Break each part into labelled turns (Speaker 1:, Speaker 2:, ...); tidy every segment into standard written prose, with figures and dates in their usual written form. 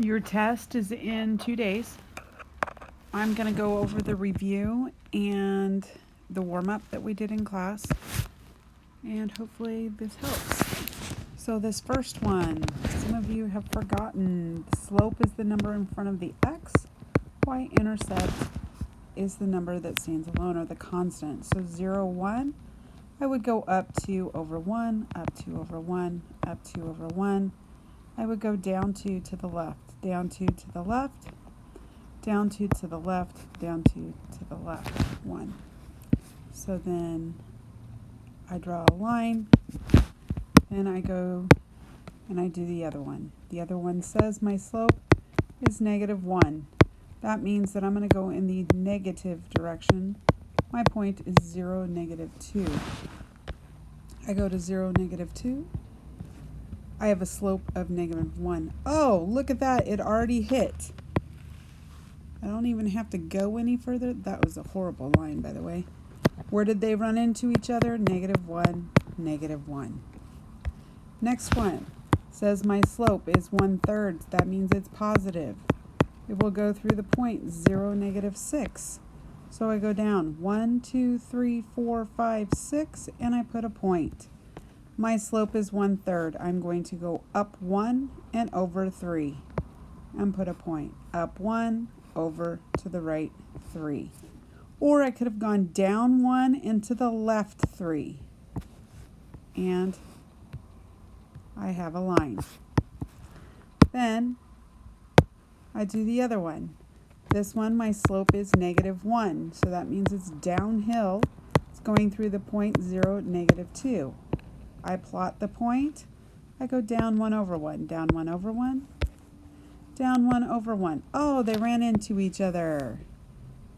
Speaker 1: Your test is in 2 days. I'm going to go over the review and the warm up that we did in class, and hopefully this helps. So, this first one, some of you have forgotten. The slope is the number in front of the x, y-intercept is the number that stands alone, or the constant. So, 0, 1, I would go up 2 over 1, up 2 over 1, up 2 over 1. I would go down 2 to the left, down 2 to the left, down 2 to the left, down 2 to the left, 1. So then I draw a line, then I go and I do the other one. The other one says my slope is -1. That means that I'm going to go in the negative direction. My point is 0, -2. I go to 0, -2. I have a slope of -1. Oh, look at that. It already hit. I don't even have to go any further. That was a horrible line, by the way. Where did they run into each other? -1, -1. Next one says my slope is 1/3. That means it's positive. It will go through the point 0, -6. So I go down 1, 2, 3, 4, 5, 6, and I put a point. My slope is 1/3. I'm going to go up 1 and over 3 and put a point. Up 1, over to the right 3. Or I could have gone down 1 and to the left 3. And I have a line. Then I do the other one. This one, my slope is -1. So that means it's downhill. It's going through the point 0, -2. I plot the point. I go down 1 over 1, down 1 over 1, down 1 over 1. Oh, they ran into each other.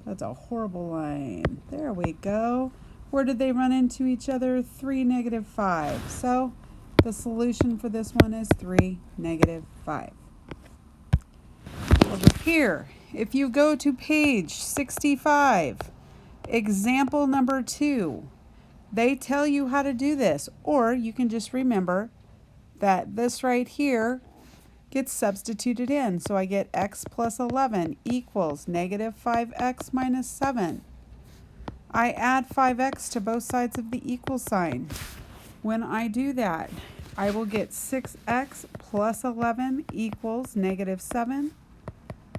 Speaker 1: That's a horrible line. There we go. Where did they run into each other? 3, -5. So the solution for this one is 3, -5. Over here, if you go to page 65, example number 2, they tell you how to do this, or you can just remember that this right here gets substituted in. So I get x plus 11 equals -5x minus 7. I add 5x to both sides of the equal sign. When I do that, I will get 6x plus 11 equals -7.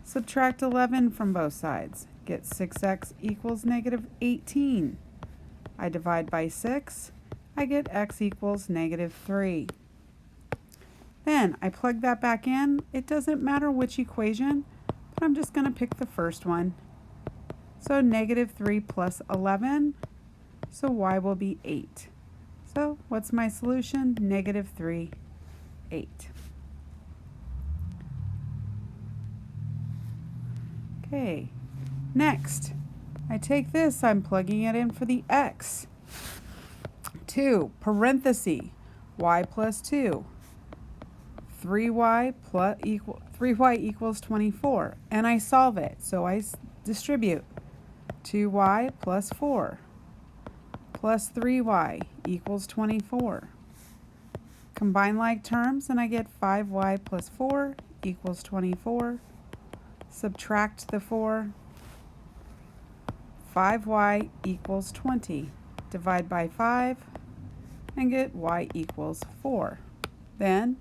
Speaker 1: Subtract 11 from both sides. Get 6x equals -18. I divide by 6. I get x equals -3. Then I plug that back in. It doesn't matter which equation, but I'm just going to pick the first one. So -3 plus 11. So y will be 8. So what's my solution? -3, 8. Okay, next, I take this, I'm plugging it in for the x. 2, parenthesis, y plus 2. 3y equals 24, and I solve it. So I distribute 2y plus 4 plus 3y equals 24. Combine like terms, and I get 5y plus 4 equals 24. Subtract the 4. 5y equals 20. Divide by 5 and get y equals 4. Then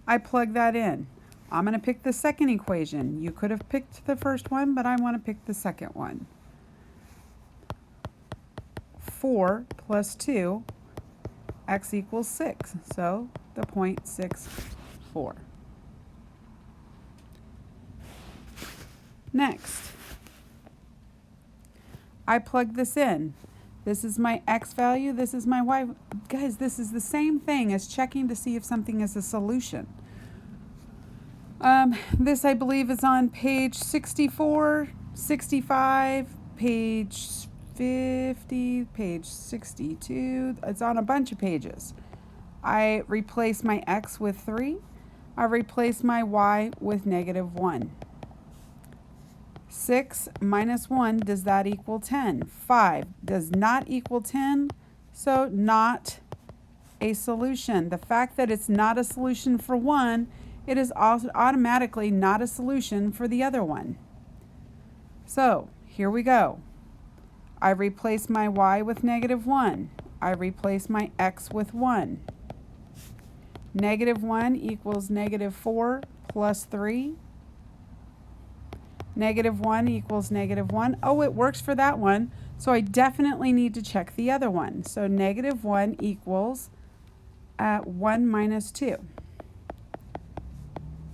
Speaker 1: I plug that in. I'm going to pick the second equation. You could have picked the first one, but I want to pick the second one. 4 plus 2, x equals 6. So the point 6, 4. Next, I plug this in. This is my x value, this is my y. Guys, this is the same thing as checking to see if something is a solution. This, I believe, is on page 64, 65, page 50, page 62. It's on a bunch of pages. I replace my x with 3. I replace my y with -1. 6 minus 1, does that equal 10? 5 does not equal 10, so not a solution. The fact that it's not a solution for 1 it is also automatically not a solution for the other one. So here we go. I replace my y with -1. I replace my x with 1. -1 equals -4 plus 3. -1 equals -1. Oh, it works for that one. So I definitely need to check the other one. So -1 equals 1 minus 2.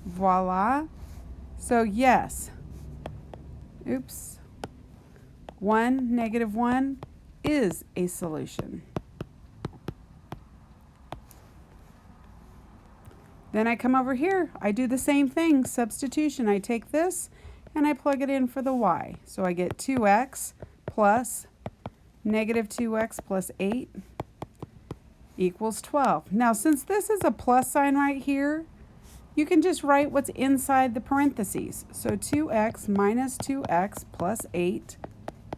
Speaker 1: Voila. So yes. Oops. 1, -1 is a solution. Then I come over here. I do the same thing, substitution. I take this and I plug it in for the y. So I get 2x plus -2x plus 8 equals 12. Now, since this is a plus sign right here, you can just write what's inside the parentheses. So 2x minus 2x plus 8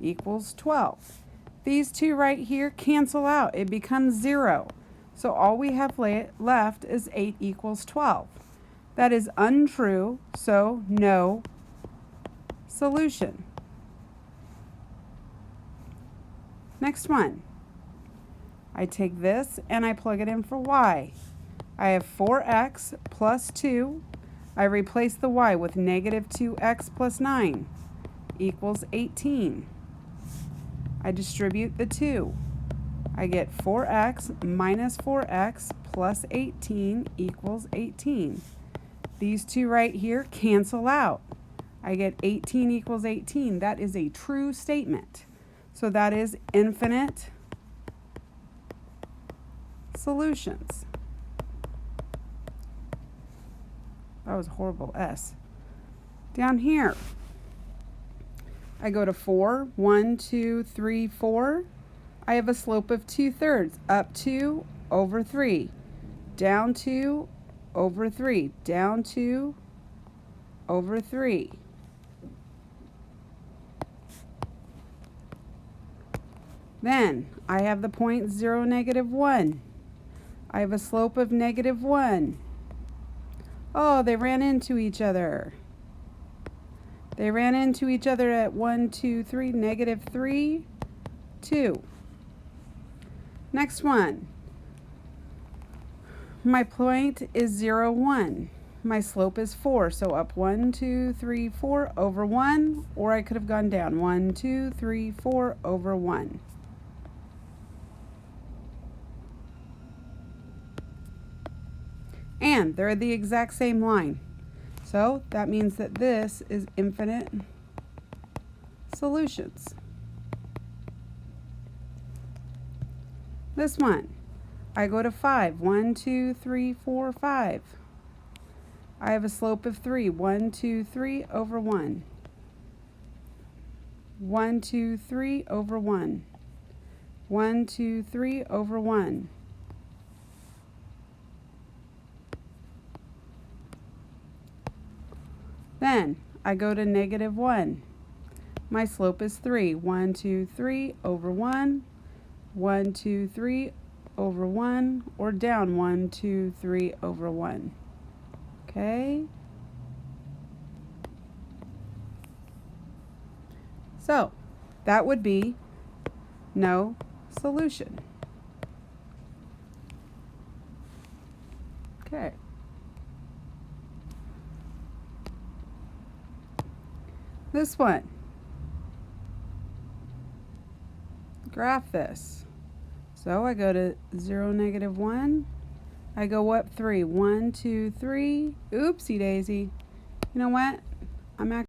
Speaker 1: equals 12. These two right here cancel out. It becomes 0. So all we have left is 8 equals 12. That is untrue, so no solution. Next one. I take this and I plug it in for y. I have 4x plus 2. I replace the y with -2x plus 9 equals 18. I distribute the 2. I get 4x minus 4x plus 18 equals 18. These two right here cancel out. I get 18 equals 18. That is a true statement. So that is infinite solutions. That was a horrible S. Down here, I go to 4, 1, 2, 3, 4. I have a slope of 2/3, up 2 over 3, down 2 over 3, down 2 over 3. Then I have the point 0, -1. I have a slope of -1. Oh, they ran into each other. They ran into each other at 1, 2, 3, -3, 2. Next one. My point is 0, 1. My slope is 4, so up 1, 2, 3, 4 over 1, or I could have gone down 1, 2, 3, 4 over 1. And they're the exact same line. So that means that this is infinite solutions. This one, I go to 5. 1, 2, 3, 4, 5. I have a slope of 3. 1, 2, 3 over 1. 1, 2, 3 over 1. 1, 2, 3 over 1. Then I go to -1. My slope is 3. 1, 2, 3 over 1. 1, 2, 3 over 1, or down 1, 2, 3 over 1. Okay? So that would be no solution. Okay. This one. Graph this. So I go to 0, -1. I go up 3. 1, 2, 3. Oopsie daisy. You know what? I'm actually